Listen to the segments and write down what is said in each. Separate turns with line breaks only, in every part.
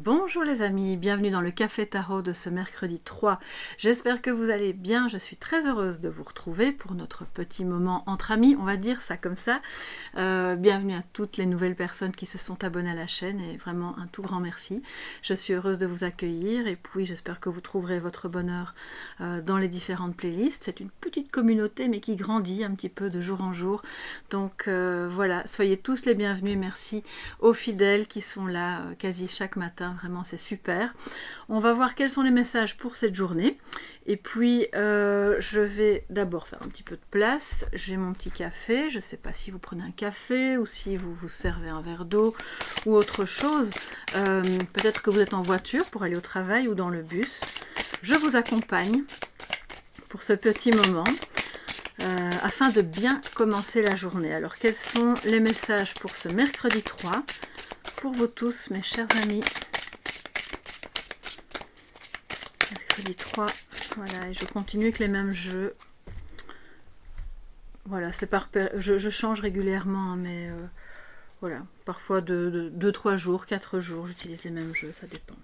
Bonjour les amis, bienvenue dans le Café Tarot de ce mercredi 3. J'espère que vous allez bien, je suis très heureuse de vous retrouver pour notre petit moment entre amis, on va dire ça comme ça. Bienvenue à toutes les nouvelles personnes qui se sont abonnées à la chaîne et vraiment un tout grand merci. Je suis heureuse de vous accueillir et puis j'espère que vous trouverez votre bonheur dans les différentes playlists. C'est une petite communauté mais qui grandit un petit peu de jour en jour. Donc voilà, soyez tous les bienvenus, merci aux fidèles qui sont là quasi chaque matin. Vraiment c'est super. On va voir quels sont les messages pour cette journée et puis je vais d'abord faire un petit peu de place. J'ai mon petit café, je ne sais pas si vous prenez un café ou si vous vous servez un verre d'eau ou autre chose. Peut-être que vous êtes en voiture pour aller au travail ou dans le bus. Je vous accompagne pour ce petit moment afin de bien commencer la journée. Alors quels sont les messages pour ce mercredi 3 pour vous tous mes chers amis? Mercredi 3, voilà, et je continue avec les mêmes jeux. Voilà, c'est je change régulièrement, mais voilà, parfois de 2-3 jours, 4 jours, j'utilise les mêmes jeux, ça dépend.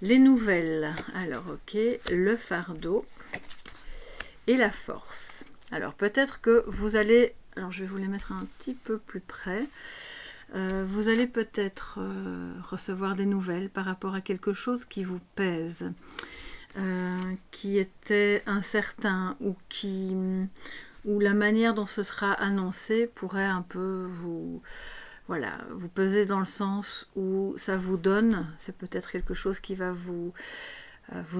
Les nouvelles, alors ok, le fardeau et la force. Alors peut-être que vous allez, alors je vais vous les mettre un petit peu plus près. Vous allez peut-être recevoir des nouvelles par rapport à quelque chose qui vous pèse, qui était incertain ou la manière dont ce sera annoncé pourrait un peu vous peser dans le sens où ça vous donne, c'est peut-être quelque chose qui va vous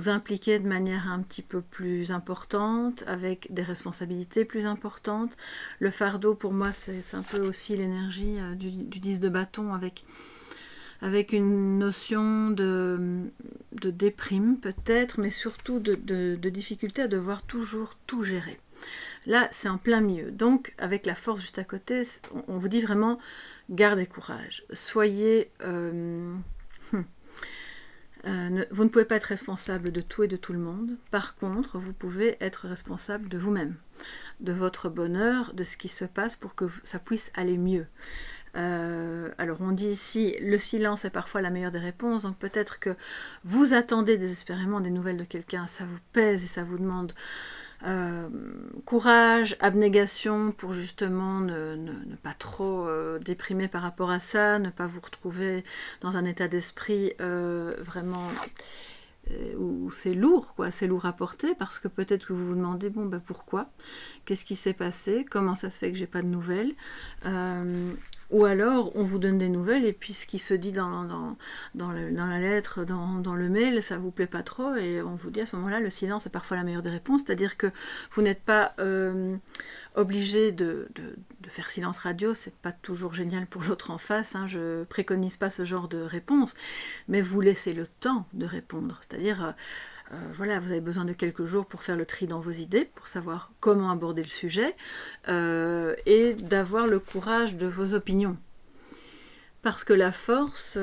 impliquer de manière un petit peu plus importante, avec des responsabilités plus importantes. Le fardeau, pour moi, c'est un peu aussi l'énergie du 10 de bâton, avec une notion de déprime peut-être, mais surtout de difficulté à devoir toujours tout gérer. Là, c'est en plein milieu. Donc, avec la force juste à côté, on vous dit vraiment, gardez courage. Soyez... vous ne pouvez pas être responsable de tout et de tout le monde. Par contre, vous pouvez être responsable de vous-même, de votre bonheur, de ce qui se passe pour que ça puisse aller mieux. Alors on dit ici, le silence est parfois la meilleure des réponses, donc peut-être que vous attendez désespérément des nouvelles de quelqu'un, ça vous pèse et ça vous demande courage, abnégation pour justement ne pas trop déprimer par rapport à ça, ne pas vous retrouver dans un état d'esprit vraiment où c'est lourd, quoi, c'est lourd à porter, parce que peut-être que vous vous demandez, bon ben pourquoi, qu'est-ce qui s'est passé, comment ça se fait que j'ai pas de nouvelles, ou alors on vous donne des nouvelles et puis ce qui se dit dans la lettre, dans le mail, ça vous plaît pas trop et on vous dit à ce moment-là, le silence est parfois la meilleure des réponses, c'est-à-dire que vous n'êtes pas obligé de faire silence radio, c'est pas toujours génial pour l'autre en face, hein, je préconise pas ce genre de réponse, mais vous laissez le temps de répondre, c'est-à-dire voilà, vous avez besoin de quelques jours pour faire le tri dans vos idées, pour savoir comment aborder le sujet et d'avoir le courage de vos opinions. Parce que la force,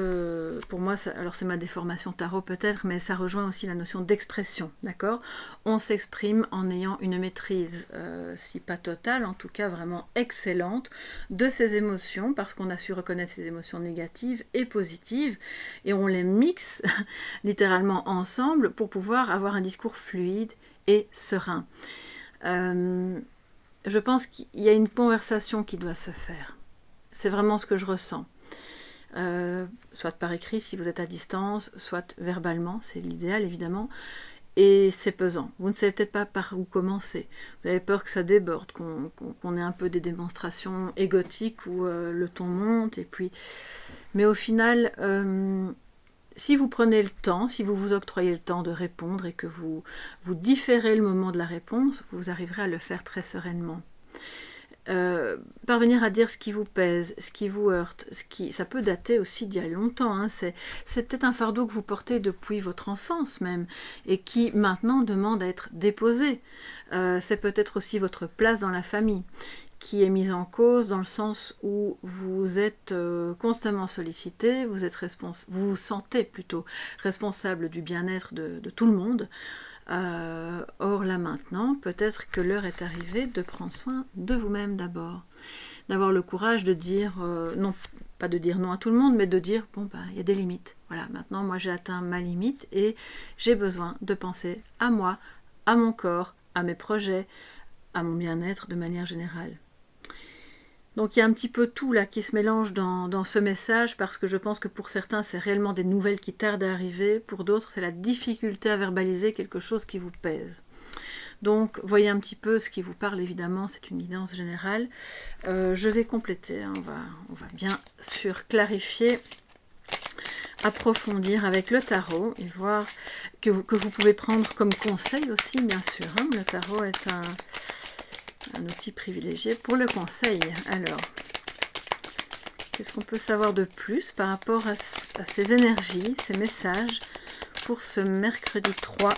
pour moi, alors c'est ma déformation tarot peut-être, mais ça rejoint aussi la notion d'expression, d'accord? On s'exprime en ayant une maîtrise, si pas totale, en tout cas vraiment excellente, de ses émotions, parce qu'on a su reconnaître ses émotions négatives et positives, et on les mixe littéralement ensemble pour pouvoir avoir un discours fluide et serein. Je pense qu'il y a une conversation qui doit se faire. C'est vraiment ce que je ressens. Soit par écrit si vous êtes à distance, soit verbalement, c'est l'idéal évidemment, et c'est pesant. Vous ne savez peut-être pas par où commencer, vous avez peur que ça déborde, qu'on ait un peu des démonstrations égotiques où le ton monte, et puis... Mais au final, si vous prenez le temps, si vous vous octroyez le temps de répondre et que vous différez le moment de la réponse, vous arriverez à le faire très sereinement. Parvenir à dire ce qui vous pèse, ce qui vous heurte, ça peut dater aussi d'il y a longtemps, hein. C'est peut-être un fardeau que vous portez depuis votre enfance même, et qui maintenant demande à être déposé. C'est peut-être aussi votre place dans la famille, qui est mise en cause dans le sens où vous êtes constamment sollicité, vous vous sentez plutôt responsable du bien-être de tout le monde, Or là maintenant, peut-être que l'heure est arrivée de prendre soin de vous-même d'abord. D'avoir le courage de dire, non, pas de dire non à tout le monde, mais de dire, bon, bah, il y a des limites. Voilà, maintenant, moi, j'ai atteint ma limite et j'ai besoin de penser à moi, à mon corps, à mes projets, à mon bien-être de manière générale. Donc il y a un petit peu tout là qui se mélange dans ce message, parce que je pense que pour certains c'est réellement des nouvelles qui tardent à arriver, pour d'autres c'est la difficulté à verbaliser quelque chose qui vous pèse. Donc voyez un petit peu ce qui vous parle, évidemment c'est une guidance générale. Je vais compléter, hein, on va bien sûr clarifier, approfondir avec le tarot et voir que vous pouvez prendre comme conseil aussi, bien sûr. Hein. Le tarot est un outil privilégié pour le conseil. Alors, qu'est-ce qu'on peut savoir de plus par rapport à ces énergies, ces messages pour ce mercredi 3,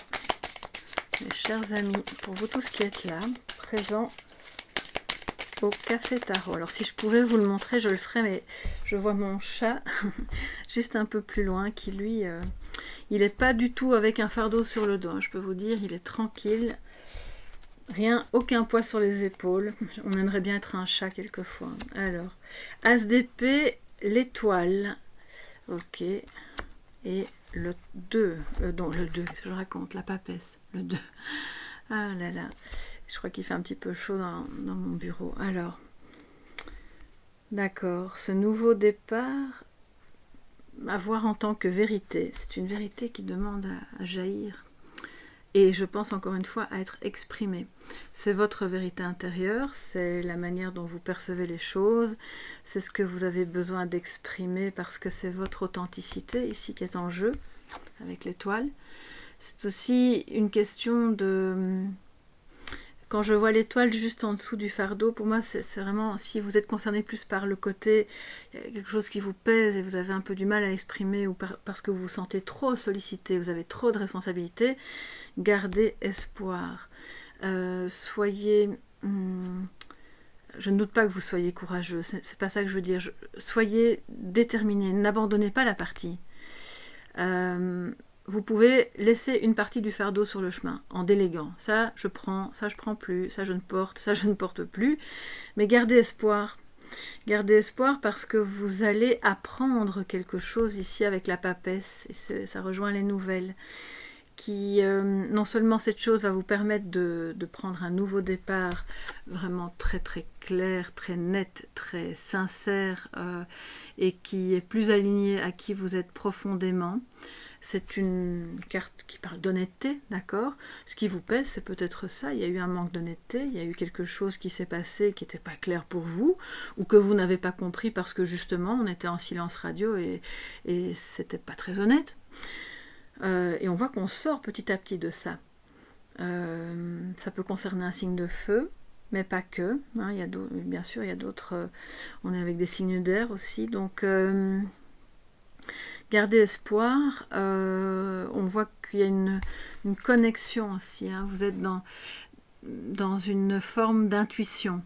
mes chers amis, pour vous tous qui êtes là, présents au Café Tarot. Alors si je pouvais vous le montrer, je le ferais, mais je vois mon chat juste un peu plus loin qui lui, il n'est pas du tout avec un fardeau sur le dos, hein, je peux vous dire, il est tranquille. Rien, aucun poids sur les épaules. On aimerait bien être un chat quelquefois. Alors, As d'épée, l'étoile. Ok. Et le 2. Non, le 2, qu'est-ce que je raconte? La papesse. Le 2. Ah là là. Je crois qu'il fait un petit peu chaud dans mon bureau. Alors, d'accord. Ce nouveau départ, à voir en tant que vérité. C'est une vérité qui demande à jaillir. Et je pense encore une fois à être exprimé. C'est votre vérité intérieure, c'est la manière dont vous percevez les choses, c'est ce que vous avez besoin d'exprimer parce que c'est votre authenticité ici qui est en jeu avec l'étoile. C'est aussi une question de... Quand je vois l'étoile juste en dessous du fardeau, pour moi c'est vraiment, si vous êtes concerné plus par le côté, quelque chose qui vous pèse et vous avez un peu du mal à l'exprimer ou parce que vous vous sentez trop sollicité, vous avez trop de responsabilités, gardez espoir. Soyez... je ne doute pas que vous soyez courageux, c'est pas ça que je veux dire. Soyez déterminé, n'abandonnez pas la partie. Vous pouvez laisser une partie du fardeau sur le chemin en déléguant. Ça je prends plus, ça je ne porte plus. Mais gardez espoir. Gardez espoir parce que vous allez apprendre quelque chose ici avec la papesse. Et ça rejoint les nouvelles. Qui, non seulement cette chose va vous permettre de prendre un nouveau départ vraiment très très clair, très net, très sincère et qui est plus aligné à qui vous êtes profondément. C'est une carte qui parle d'honnêteté, d'accord? Ce qui vous pèse, c'est peut-être ça. Il y a eu un manque d'honnêteté, il y a eu quelque chose qui s'est passé qui n'était pas clair pour vous, ou que vous n'avez pas compris parce que justement on était en silence radio et c'était pas très honnête. Et on voit qu'on sort petit à petit de ça. Ça peut concerner un signe de feu, mais pas que. Hein, bien sûr, il y a d'autres... on est avec des signes d'air aussi, donc... gardez espoir. On voit qu'il y a une connexion aussi. Hein. Vous êtes dans une forme d'intuition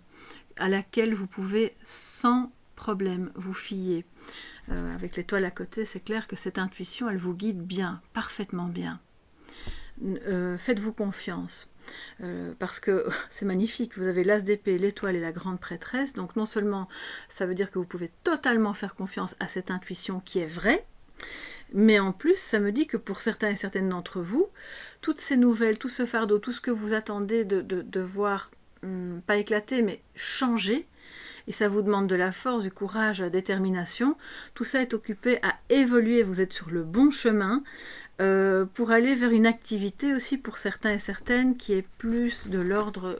à laquelle vous pouvez sans problème vous fier. Avec l'étoile à côté, c'est clair que cette intuition, elle vous guide bien, parfaitement bien. Faites-vous confiance. Parce que c'est magnifique, vous avez l'as d'épée, l'étoile et la grande prêtresse, donc non seulement ça veut dire que vous pouvez totalement faire confiance à cette intuition qui est vraie, mais en plus ça me dit que pour certains et certaines d'entre vous, toutes ces nouvelles, tout ce fardeau, tout ce que vous attendez de voir, pas éclater, mais changer, et ça vous demande de la force, du courage, de la détermination, tout ça est occupé à évoluer, vous êtes sur le bon chemin, pour aller vers une activité aussi pour certains et certaines qui est plus de l'ordre,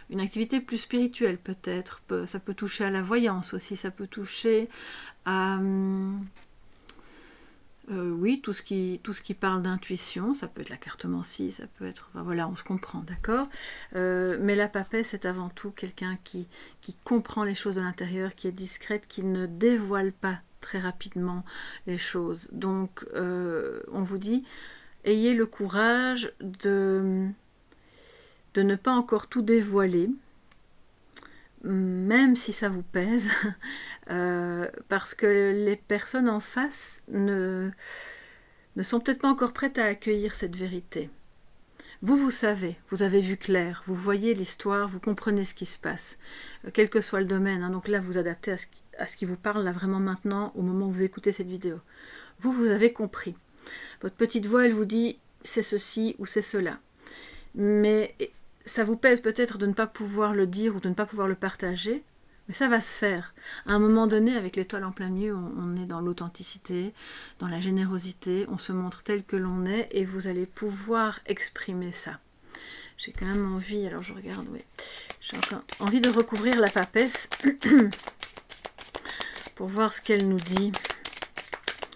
une activité plus spirituelle peut-être, ça peut toucher à la voyance aussi, ça peut toucher à... oui, tout ce qui parle d'intuition, ça peut être la cartomancie, ça peut être... Enfin, voilà, on se comprend, d'accord, mais la papesse c'est avant tout quelqu'un qui comprend les choses de l'intérieur, qui est discrète, qui ne dévoile pas très rapidement les choses. Donc, on vous dit, ayez le courage de ne pas encore tout dévoiler, même si ça vous pèse, parce que les personnes en face ne sont peut-être pas encore prêtes à accueillir cette vérité. Vous savez, vous avez vu clair, vous voyez l'histoire, vous comprenez ce qui se passe, quel que soit le domaine, hein. Donc là, vous adaptez à ce qui vous parle, là, vraiment maintenant, au moment où vous écoutez cette vidéo. Vous avez compris. Votre petite voix, elle vous dit, c'est ceci ou c'est cela. Mais ça vous pèse peut-être de ne pas pouvoir le dire ou de ne pas pouvoir le partager, mais ça va se faire. À un moment donné, avec l'étoile en plein milieu, on est dans l'authenticité, dans la générosité, on se montre tel que l'on est et vous allez pouvoir exprimer ça. J'ai quand même envie, alors je regarde, oui, j'ai encore envie de recouvrir la papesse pour voir ce qu'elle nous dit.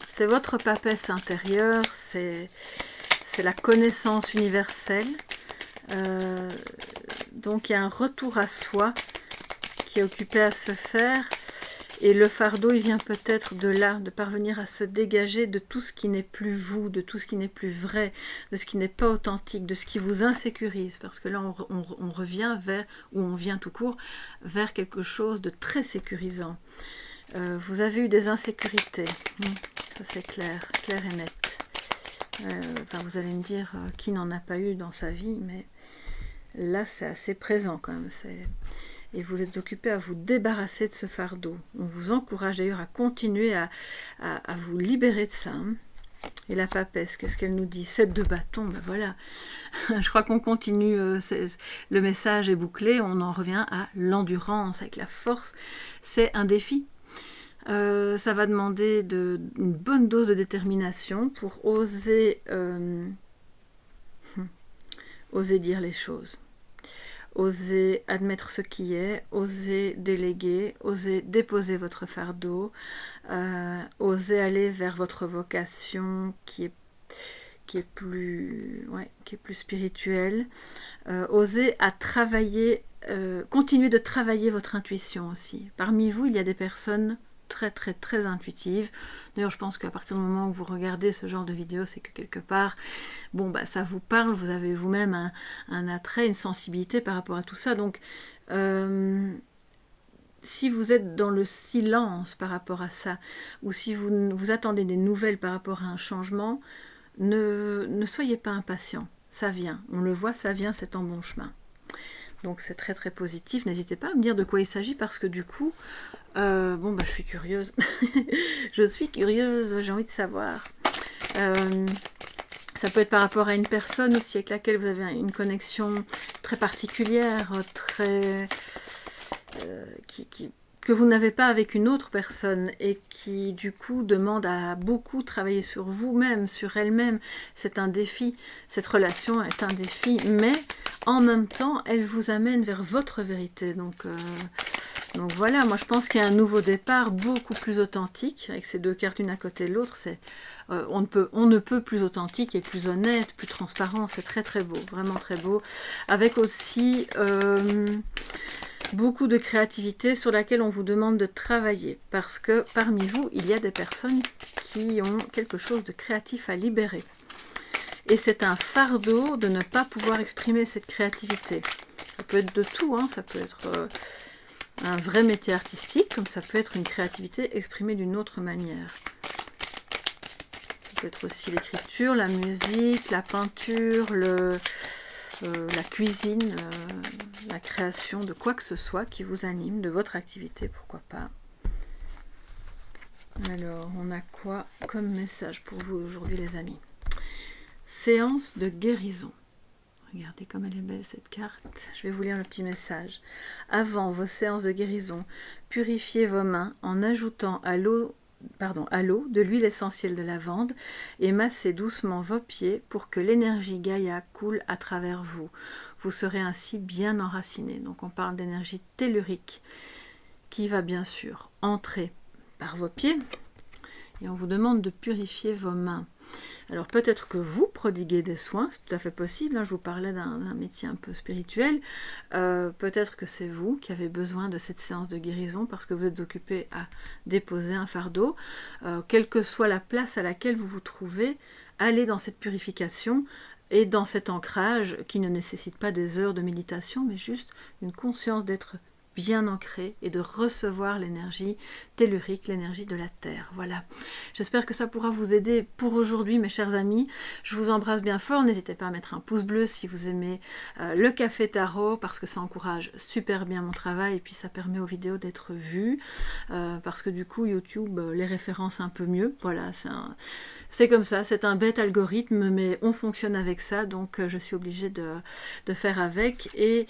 C'est votre papesse intérieure, c'est la connaissance universelle. Donc il y a un retour à soi qui est occupé à se faire, et le fardeau il vient peut-être de là, de parvenir à se dégager de tout ce qui n'est plus vous, de tout ce qui n'est plus vrai, de ce qui n'est pas authentique, de ce qui vous insécurise, parce que là on revient vers, ou on vient tout court, vers quelque chose de très sécurisant. Vous avez eu des insécurités, ça c'est clair, clair et net. Enfin, vous allez me dire qui n'en a pas eu dans sa vie, mais là c'est assez présent quand même. Et vous êtes occupé à vous débarrasser de ce fardeau. On vous encourage d'ailleurs à continuer à vous libérer de ça. Hein. Et la papesse, qu'est-ce qu'elle nous dit? 7 de bâton, ben voilà. Je crois qu'on continue, le message est bouclé, on en revient à l'endurance, avec la force. C'est un défi. Ça va demander une bonne dose de détermination pour oser dire les choses. Osez admettre ce qui est, osez déléguer, osez déposer votre fardeau, osez aller vers votre vocation qui est plus spirituelle, osez à travailler, continuez de travailler votre intuition aussi. Parmi vous, il y a des personnes très très très intuitives. D'ailleurs, je pense qu'à partir du moment où vous regardez ce genre de vidéo, c'est que quelque part, bon, bah, ça vous parle, vous avez vous-même un attrait, une sensibilité par rapport à tout ça. Donc, si vous êtes dans le silence par rapport à ça, ou si vous attendez des nouvelles par rapport à un changement, ne soyez pas impatient. Ça vient, on le voit, ça vient, c'est en bon chemin. Donc c'est très très positif. N'hésitez pas à me dire de quoi il s'agit, parce que du coup, bon bah je suis curieuse. Je suis curieuse, j'ai envie de savoir. Ça peut être par rapport à une personne aussi avec laquelle vous avez une connexion très particulière, très que vous n'avez pas avec une autre personne, et qui du coup demande à beaucoup travailler sur vous-même, sur elle-même. C'est un défi, cette relation est un défi, mais en même temps, elle vous amène vers votre vérité. Donc voilà, moi je pense qu'il y a un nouveau départ beaucoup plus authentique, avec ces deux cartes l'une à côté de l'autre. C'est on ne peut plus authentique et plus honnête, plus transparent. C'est très très beau, vraiment très beau, avec aussi beaucoup de créativité sur laquelle on vous demande de travailler, parce que parmi vous, il y a des personnes qui ont quelque chose de créatif à libérer. Et c'est un fardeau de ne pas pouvoir exprimer cette créativité. Ça peut être de tout, hein, ça peut être un vrai métier artistique, comme ça peut être une créativité exprimée d'une autre manière. Ça peut être aussi l'écriture, la musique, la peinture, la cuisine, la création de quoi que ce soit qui vous anime, de votre activité, pourquoi pas. Alors, on a quoi comme message pour vous aujourd'hui, les amis? Séance de guérison. Regardez comme elle est belle cette carte. Je vais vous lire le petit message. Avant vos séances de guérison, purifiez vos mains en ajoutant à l'eau de l'huile essentielle de lavande et massez doucement vos pieds pour que l'énergie Gaïa coule à travers vous. Vous serez ainsi bien enraciné. Donc on parle d'énergie tellurique qui va bien sûr entrer par vos pieds, et on vous demande de purifier vos mains. Alors peut-être que vous prodiguez des soins, c'est tout à fait possible, hein, je vous parlais d'un métier un peu spirituel, peut-être que c'est vous qui avez besoin de cette séance de guérison parce que vous êtes occupé à déposer un fardeau, quelle que soit la place à laquelle vous vous trouvez, allez dans cette purification et dans cet ancrage qui ne nécessite pas des heures de méditation, mais juste une conscience d'être bien ancré et de recevoir l'énergie tellurique, l'énergie de la Terre. Voilà. J'espère que ça pourra vous aider pour aujourd'hui, mes chers amis. Je vous embrasse bien fort. N'hésitez pas à mettre un pouce bleu si vous aimez le café tarot, parce que ça encourage super bien mon travail et puis ça permet aux vidéos d'être vues, parce que du coup YouTube les référence un peu mieux. Voilà, c'est comme ça, c'est un bête algorithme, mais on fonctionne avec ça, donc je suis obligée de faire avec. Et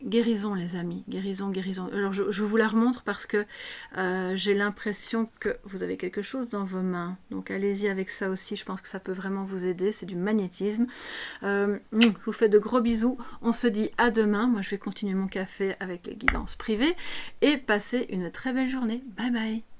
guérison, les amis, guérison, guérison. Alors je vous la remontre parce que j'ai l'impression que vous avez quelque chose dans vos mains. Donc allez-y avec ça aussi, je pense que ça peut vraiment vous aider. C'est du magnétisme. Je vous fais de gros bisous. On se dit à demain. Moi je vais continuer mon café avec les guidances privées et passer une très belle journée. Bye bye.